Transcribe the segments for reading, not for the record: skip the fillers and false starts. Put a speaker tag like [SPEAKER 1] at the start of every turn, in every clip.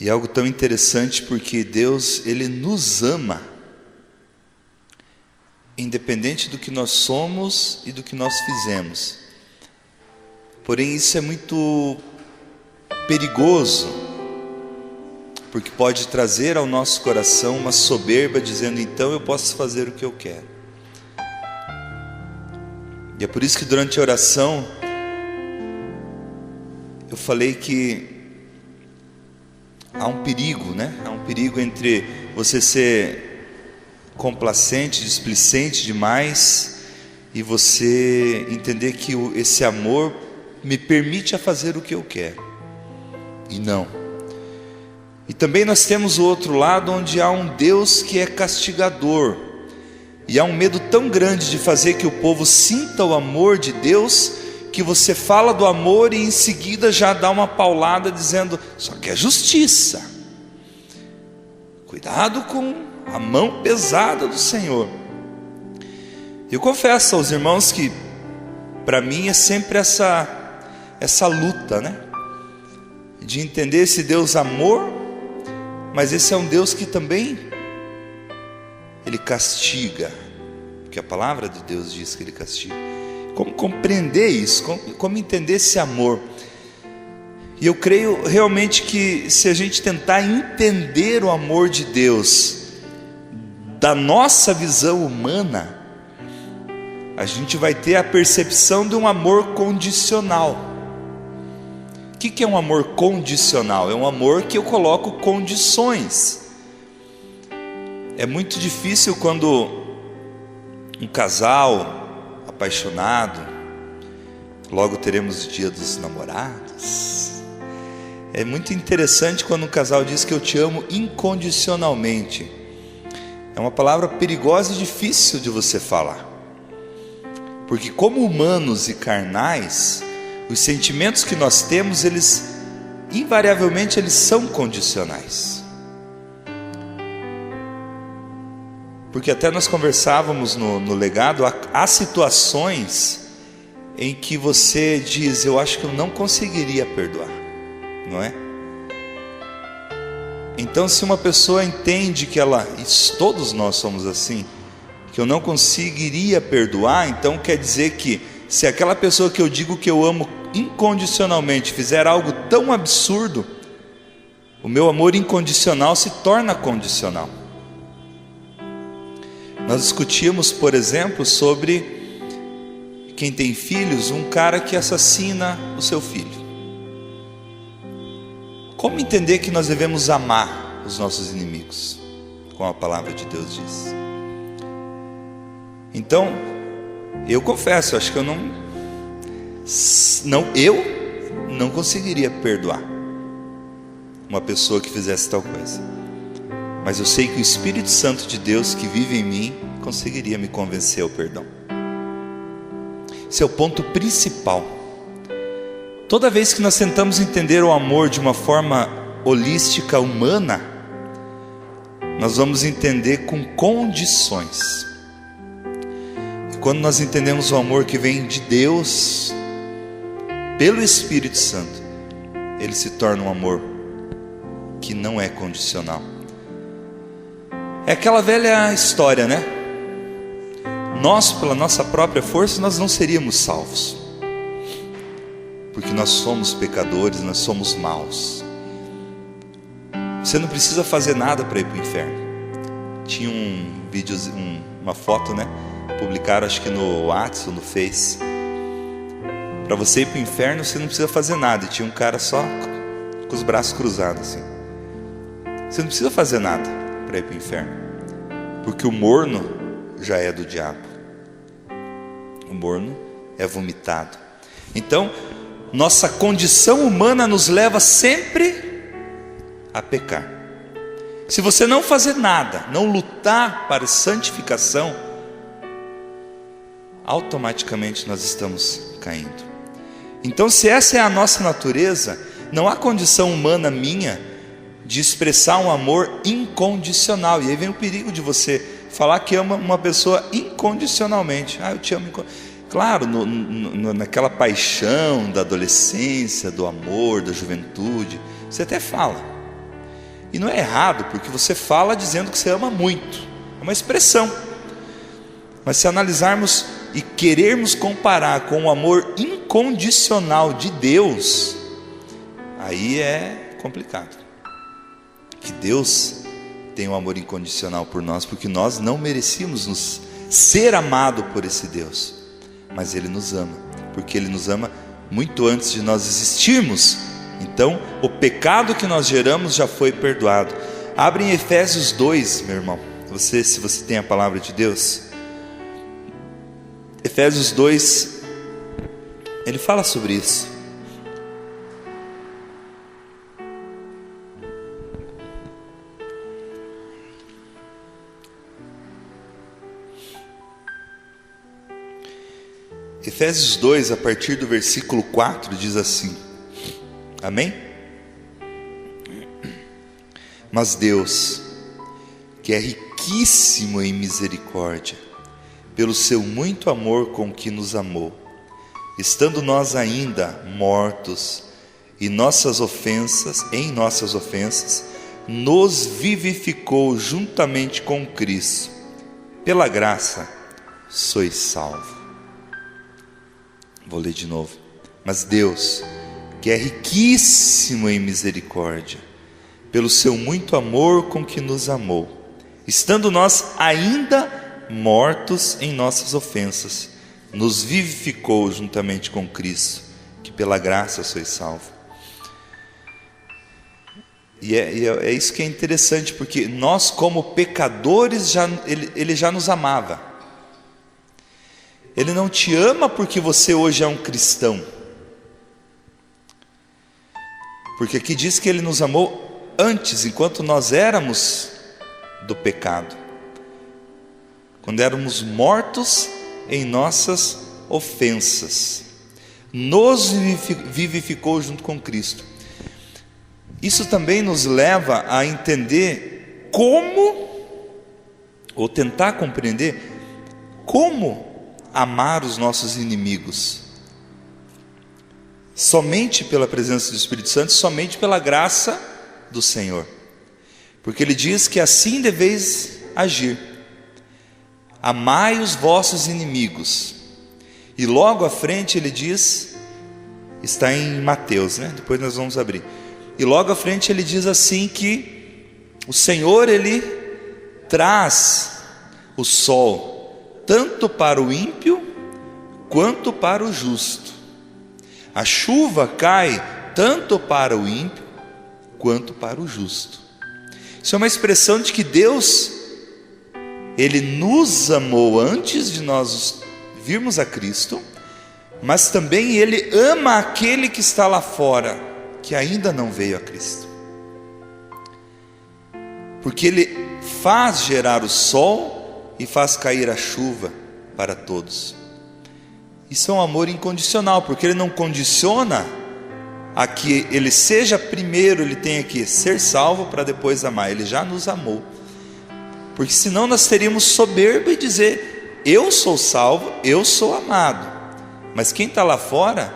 [SPEAKER 1] E é algo tão interessante porque Deus, Ele nos ama, independente do que nós somos e do que nós fizemos. Porém, isso é muito perigoso, porque pode trazer ao nosso coração uma soberba, dizendo: então eu posso fazer o que eu quero. E é por isso que durante a oração eu falei que há um perigo, né? Há um perigo entre você ser complacente, displicente demais, e você entender que esse amor me permite a fazer o que eu quero. E não. E também nós temos o outro lado, onde há um Deus que é castigador, e há um medo tão grande de fazer que o povo sinta o amor de Deus, que você fala do amor e em seguida já dá uma paulada dizendo: só que é justiça. Cuidado com a mão pesada do Senhor. Eu confesso aos irmãos que para mim é sempre essa luta, né? De entender esse Deus amor, mas esse é um Deus que também Ele castiga, porque a palavra de Deus diz que Ele castiga. Como compreender isso? Como entender esse amor? E eu creio realmente que se a gente tentar entender o amor de Deus da nossa visão humana, a gente vai ter a percepção de um amor condicional. O que é um amor condicional? É um amor que eu coloco condições. É muito difícil quando um casal apaixonado, logo teremos o dia dos namorados, é muito interessante quando um casal diz que eu te amo incondicionalmente. É uma palavra perigosa e difícil de você falar, porque como humanos e carnais, os sentimentos que nós temos, eles invariavelmente eles são condicionais. Porque até nós conversávamos no legado, há situações em que você diz: eu acho que eu não conseguiria perdoar, não é? Então, se uma pessoa entende que todos nós somos assim, que eu não conseguiria perdoar, então quer dizer que se aquela pessoa que eu digo que eu amo incondicionalmente fizer algo tão absurdo, o meu amor incondicional se torna condicional. Nós discutimos, por exemplo, sobre quem tem filhos, um cara que assassina o seu filho. Como entender que nós devemos amar os nossos inimigos, como a palavra de Deus diz? Então, eu confesso, acho que eu não conseguiria perdoar uma pessoa que fizesse tal coisa. Mas eu sei que o Espírito Santo de Deus que vive em mim conseguiria me convencer ao perdão. Esse é o ponto principal. Toda vez que nós tentamos entender o amor de uma forma holística, humana, nós vamos entender com condições. E quando nós entendemos o amor que vem de Deus, pelo Espírito Santo, ele se torna um amor que não é condicional. É aquela velha história, né? Nós, pela nossa própria força, nós não seríamos salvos, porque nós somos pecadores, nós somos maus. Você não precisa fazer nada para ir para o inferno. Tinha um vídeo, uma foto, né? Publicaram, acho que no WhatsApp ou no Face. Para você ir para o inferno, você não precisa fazer nada. E tinha um cara só com os braços cruzados assim. Você não precisa fazer nada para ir para o inferno, porque o morno já é do diabo. O morno é vomitado. Então, nossa condição humana nos leva sempre a pecar. Se você não fazer nada, não lutar para a santificação, automaticamente nós estamos caindo. Então, se essa é a nossa natureza, não há condição humana minha de expressar um amor incondicional. E aí vem o perigo de você falar que ama uma pessoa incondicionalmente. Eu te amo incondicionalmente. Claro, naquela paixão da adolescência, do amor, da juventude, você até fala. E não é errado, porque você fala dizendo que você ama muito, é uma expressão. Mas se analisarmos e querermos comparar com o amor incondicional de Deus, aí é complicado. Que Deus tem um amor incondicional por nós, porque nós não merecíamos ser amado por esse Deus, mas Ele nos ama, porque Ele nos ama muito antes de nós existirmos. Então o pecado que nós geramos já foi perdoado. Abre em Efésios 2, meu irmão, se você tem a palavra de Deus. Efésios 2, ele fala sobre isso. Efésios 2, a partir do versículo 4, diz assim: amém? Mas Deus, que é riquíssimo em misericórdia, pelo seu muito amor com que nos amou, estando nós ainda mortos em nossas ofensas, nos vivificou juntamente com Cristo. Pela graça sois salvos. Vou ler de novo. Mas Deus, que é riquíssimo em misericórdia, pelo seu muito amor com que nos amou, estando nós ainda mortos em nossas ofensas, nos vivificou juntamente com Cristo, que pela graça sois salvos. E é isso que é interessante, porque nós como pecadores, Ele já nos amava. Ele não te ama porque você hoje é um cristão, porque aqui diz que Ele nos amou antes, enquanto nós éramos do pecado, quando éramos mortos em nossas ofensas, nos vivificou junto com Cristo. Isso também nos leva a entender como, ou tentar compreender como amar os nossos inimigos. Somente pela presença do Espírito Santo, somente pela graça do Senhor. Porque Ele diz que assim deveis agir: amai os vossos inimigos. E logo à frente Ele diz, está em Mateus, né? Depois nós vamos abrir. E logo à frente Ele diz assim que o Senhor, Ele traz o sol tanto para o ímpio quanto para o justo. A chuva cai tanto para o ímpio quanto para o justo. Isso é uma expressão de que Deus, Ele nos amou antes de nós virmos a Cristo, mas também Ele ama aquele que está lá fora, que ainda não veio a Cristo, porque Ele faz gerar o sol e faz cair a chuva para todos. Isso é um amor incondicional, porque Ele não condiciona a que Ele seja primeiro, Ele tenha que ser salvo para depois amar. Ele já nos amou, porque senão nós teríamos soberba e dizer: eu sou salvo, eu sou amado. Mas quem está lá fora,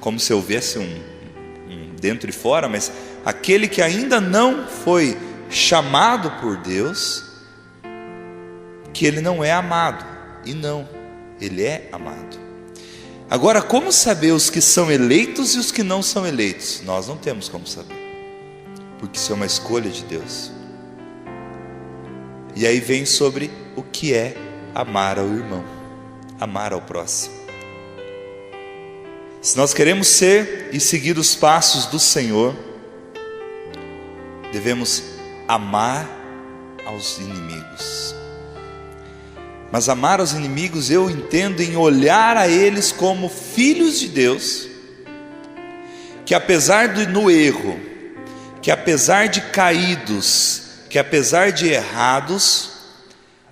[SPEAKER 1] como se houvesse um dentro e fora, mas aquele que ainda não foi chamado por Deus, que ele não é amado. E não, ele é amado. Agora, como saber os que são eleitos e os que não são eleitos? Nós não temos como saber, porque isso é uma escolha de Deus. E aí vem sobre o que é amar ao irmão, amar ao próximo. Se nós queremos ser e seguir os passos do Senhor, devemos amar aos inimigos. Mas amar aos inimigos eu entendo em olhar a eles como filhos de Deus, que apesar no erro, que apesar de caídos, que apesar de errados,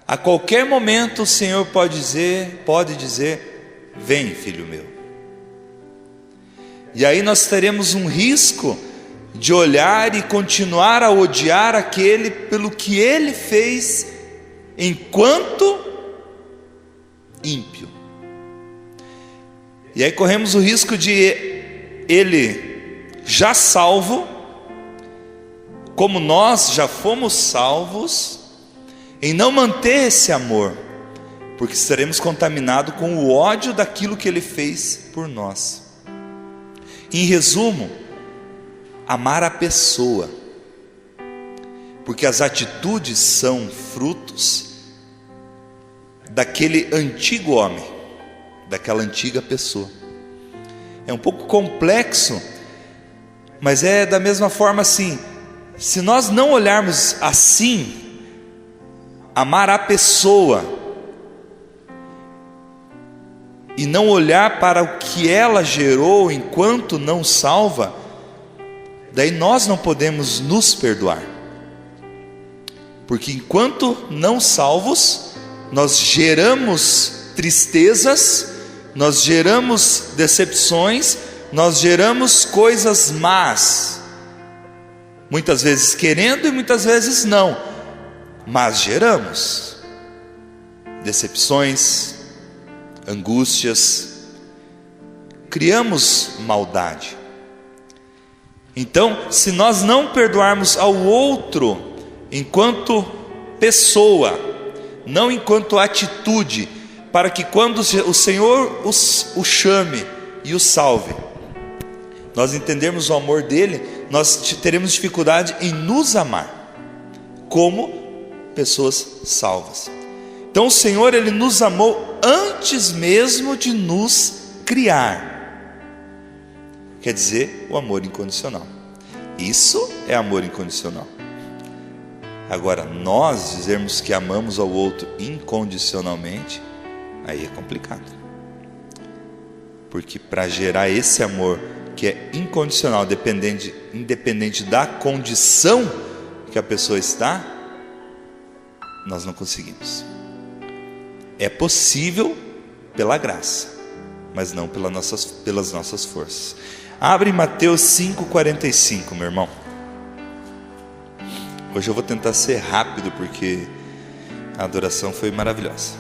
[SPEAKER 1] a qualquer momento o Senhor pode dizer: vem, filho meu. E aí nós teremos um risco de olhar e continuar a odiar aquele pelo que ele fez enquanto ímpio. E aí corremos o risco de ele, já salvo, como nós já fomos salvos, em não manter esse amor, porque estaremos contaminados com o ódio daquilo que Ele fez por nós. Em resumo, amar a pessoa, porque as atitudes são frutos daquele antigo homem, daquela antiga pessoa. É um pouco complexo, mas é da mesma forma assim, se nós não olharmos assim, amar a pessoa, e não olhar para o que ela gerou enquanto não salva, daí nós não podemos nos perdoar, porque enquanto não salvos, nós geramos tristezas, nós geramos decepções, nós geramos coisas más, muitas vezes querendo e muitas vezes não, mas geramos decepções, angústias, criamos maldade. Então, se nós não perdoarmos ao outro enquanto pessoa, não enquanto atitude, para que quando o Senhor o chame e o salve, nós entendermos o amor dele, nós teremos dificuldade em nos amar como pessoas salvas. Então o Senhor, Ele nos amou antes mesmo de nos criar. Quer dizer, o amor incondicional. Isso é amor incondicional. Agora, nós dizermos que amamos ao outro incondicionalmente, aí é complicado. Porque para gerar esse amor que é incondicional, independente da condição que a pessoa está, nós não conseguimos. É possível pela graça, mas não pelas nossas forças. Abre Mateus 5,45, meu irmão. Hoje eu vou tentar ser rápido, porque a adoração foi maravilhosa.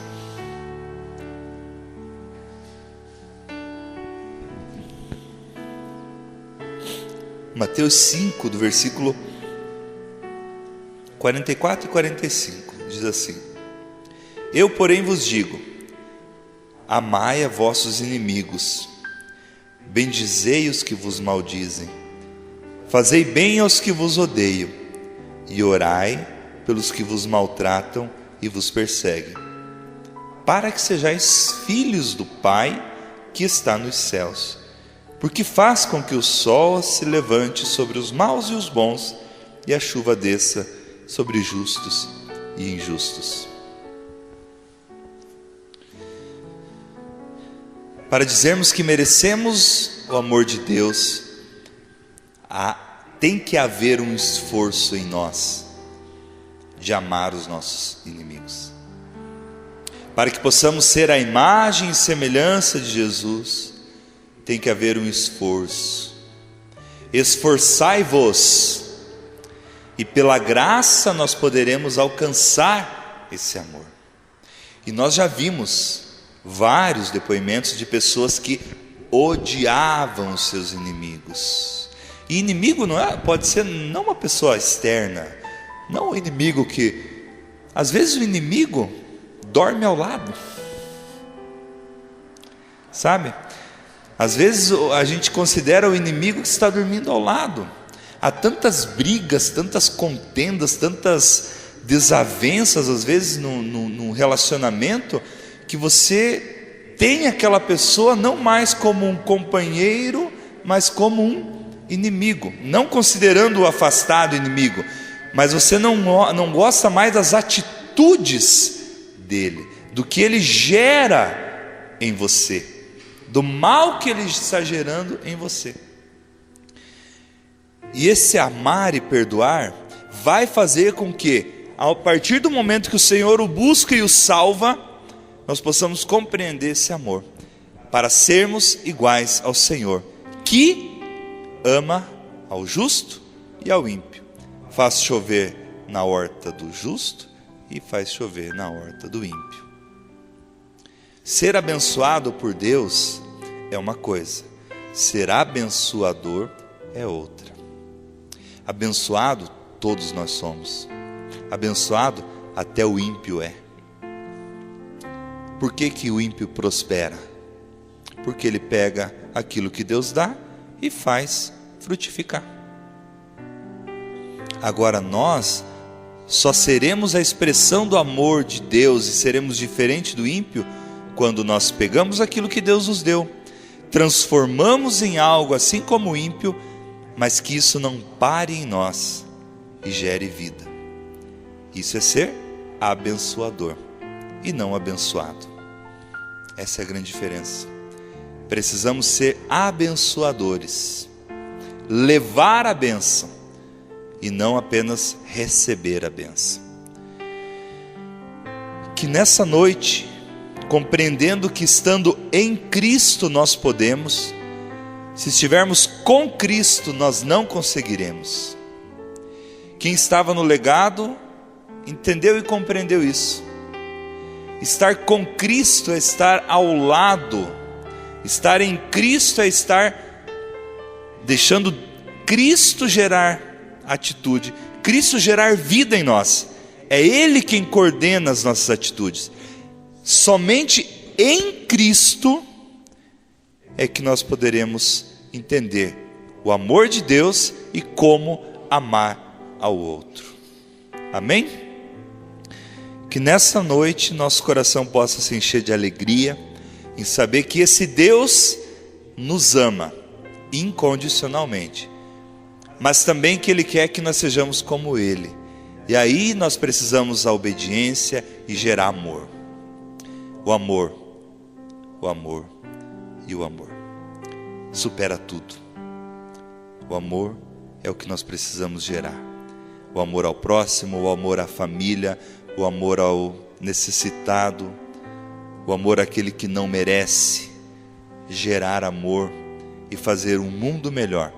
[SPEAKER 1] Mateus 5, do versículo 44 e 45, diz assim: Eu, porém, vos digo, amai a vossos inimigos, bendizei os que vos maldizem, fazei bem aos que vos odeiam, e orai pelos que vos maltratam e vos perseguem, para que sejais filhos do Pai que está nos céus, porque faz com que o sol se levante sobre os maus e os bons, e a chuva desça sobre justos e injustos. Para dizermos que merecemos o amor de Deus, tem que haver um esforço em nós de amar os nossos inimigos. Para que possamos ser a imagem e semelhança de Jesus, tem que haver um esforço. Esforçai-vos, e pela graça nós poderemos alcançar esse amor. E nós já vimos vários depoimentos de pessoas que odiavam os seus inimigos. E inimigo pode ser não uma pessoa externa, não o inimigo que... Às vezes o inimigo dorme ao lado, sabe? Às vezes a gente considera o inimigo que está dormindo ao lado. Há tantas brigas, tantas contendas, tantas desavenças, às vezes no relacionamento, que você tem aquela pessoa não mais como um companheiro, mas como um inimigo. Não considerando o afastado inimigo, mas você não gosta mais das atitudes dele, do que ele gera em você, do mal que ele está gerando em você. E esse amar e perdoar vai fazer com que, a partir do momento que o Senhor o busca e o salva, nós possamos compreender esse amor, para sermos iguais ao Senhor, que ama ao justo e ao ímpio, faz chover na horta do justo e faz chover na horta do ímpio. Ser abençoado por Deus é uma coisa, ser abençoador é outra. Abençoado todos nós somos. Abençoado até o ímpio é. Por que que o ímpio prospera? Porque ele pega aquilo que Deus dá e faz frutificar. Agora nós só seremos a expressão do amor de Deus e seremos diferente do ímpio quando nós pegamos aquilo que Deus nos deu, transformamos em algo assim como o ímpio, mas que isso não pare em nós e gere vida. Isso é ser abençoador e não abençoado. Essa é a grande diferença. Precisamos ser abençoadores, levar a bênção e não apenas receber a bênção. Que nessa noite, compreendendo que estando em Cristo nós podemos, se estivermos com Cristo nós não conseguiremos. Quem estava no legado entendeu e compreendeu isso. Estar com Cristo é estar ao lado. Estar em Cristo é estar deixando Cristo gerar atitude, Cristo gerar vida em nós. É Ele quem coordena as nossas atitudes. Somente em Cristo é que nós poderemos entender o amor de Deus e como amar ao outro. Amém? Que nessa noite nosso coração possa se encher de alegria em saber que esse Deus nos ama incondicionalmente, mas também que Ele quer que nós sejamos como Ele. E aí nós precisamos da obediência e gerar amor. O amor e o amor supera tudo. O amor é o que nós precisamos gerar. O amor ao próximo, o amor à família, o amor ao necessitado, o amor àquele que não merece. Gerar amor e fazer um mundo melhor.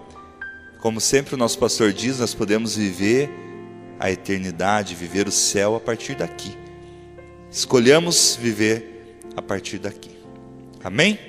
[SPEAKER 1] Como sempre o nosso pastor diz, nós podemos viver a eternidade, viver o céu a partir daqui. Escolhamos viver a partir daqui. Amém?